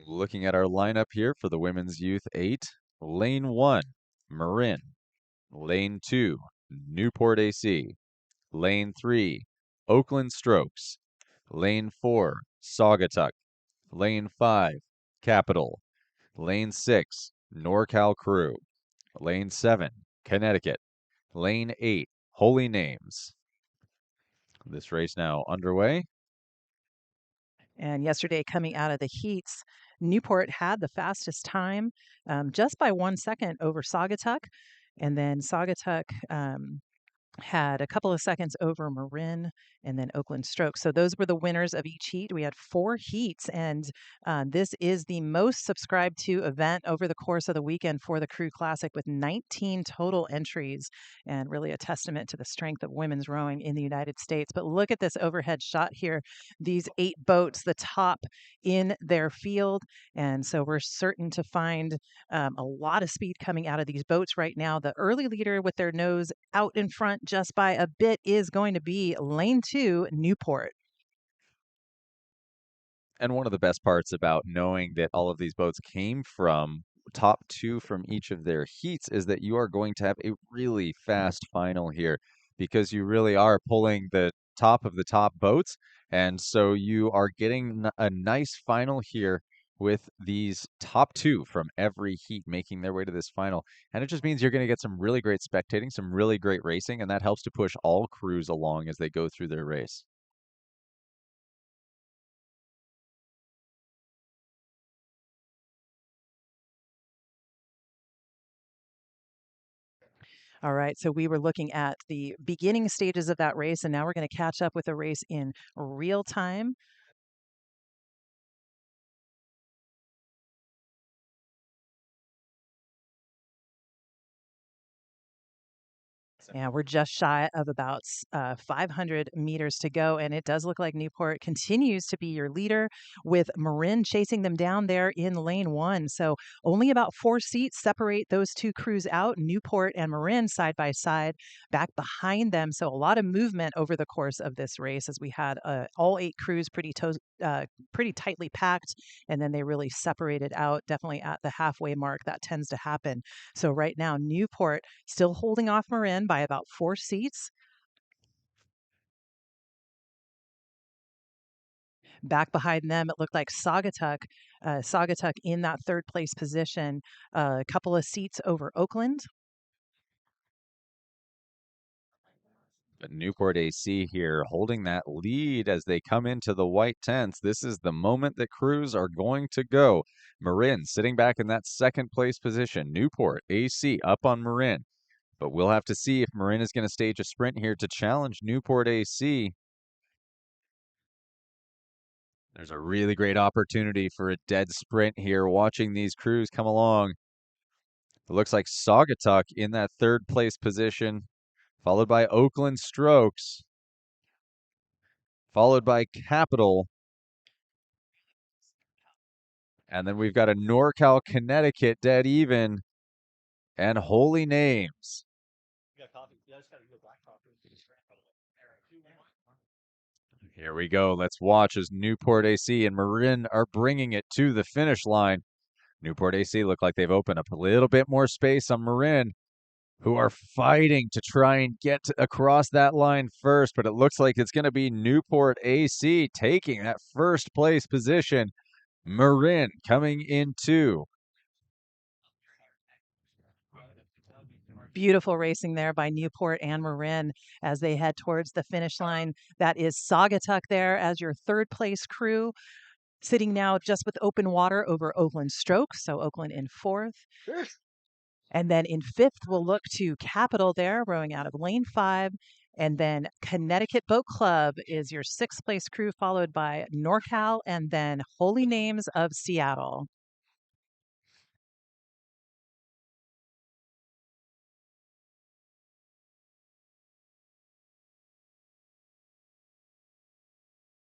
Looking at our lineup here for the Women's Youth 8, Lane 1, Marin. Lane 2, Newport AC. Lane 3, Oakland Strokes. Lane 4, Saugatuck. Lane 5, Capital. Lane 6, NorCal Crew. Lane 7, Connecticut. Lane 8, Holy Names. This race now underway. And yesterday, coming out of the heats, Newport had the fastest time, just by 1 second over Saugatuck. And then Saugatuck had a couple of seconds over Marin and then Oakland Stroke. So those were the winners of each heat. We had 4 heats, and this is the most subscribed to event over the course of the weekend for the Crew Classic, with 19 total entries, and really a testament to the strength of women's rowing in the United States. But look at this overhead shot here. These 8 boats, the top in their field. And so we're certain to find a lot of speed coming out of these boats right now. The early leader with their nose out in front just by a bit is going to be Lane 2, Newport. And one of the best parts about knowing that all of these boats came from top 2 from each of their heats is that you are going to have a really fast final here, because you really are pulling the top of the top boats. And so you are getting a nice final here with these top 2 from every heat making their way to this final. And it just means you're going to get some really great spectating, some really great racing, and that helps to push all crews along as they go through their race. All right, so we were looking at the beginning stages of that race, and now we're going to catch up with the race in real time. Yeah, we're just shy of about 500 meters to go, and it does look like Newport continues to be your leader, with Marin chasing them down there in lane 1. So only about 4 seats separate those 2 crews out, Newport and Marin side by side back behind them. So a lot of movement over the course of this race, as we had all 8 crews pretty tightly packed, and then they really separated out definitely at the halfway mark. That tends to happen. So right now, Newport still holding off Marin by about 4 seats. Back behind them, it looked like Saugatuck in that third place position, a couple of seats over Oakland. But Newport AC here holding that lead as they come into the white tents. This is the moment that crews are going to go. Marin sitting back in that second place position. Newport AC up on Marin. But we'll have to see if Marin is going to stage a sprint here to challenge Newport AC. There's a really great opportunity for a dead sprint here, watching these crews come along. It looks like Saugatuck in that third place position, followed by Oakland Strokes, followed by Capital. And then we've got a NorCal, Connecticut dead even, and Holy Names. Here we go. Let's watch as Newport AC and Marin are bringing it to the finish line. Newport AC look like they've opened up a little bit more space on Marin, who are fighting to try and get across that line first, but it looks like it's going to be Newport AC taking that first place position. Marin coming in 2. Beautiful racing there by Newport and Marin as they head towards the finish line. That is Saugatuck there as your third place crew, sitting now just with open water over Oakland Stroke. So Oakland in 4th. And then in 5th, we'll look to Capital there, rowing out of lane 5. And then Connecticut Boat Club is your 6th place crew, followed by NorCal and then Holy Names of Seattle.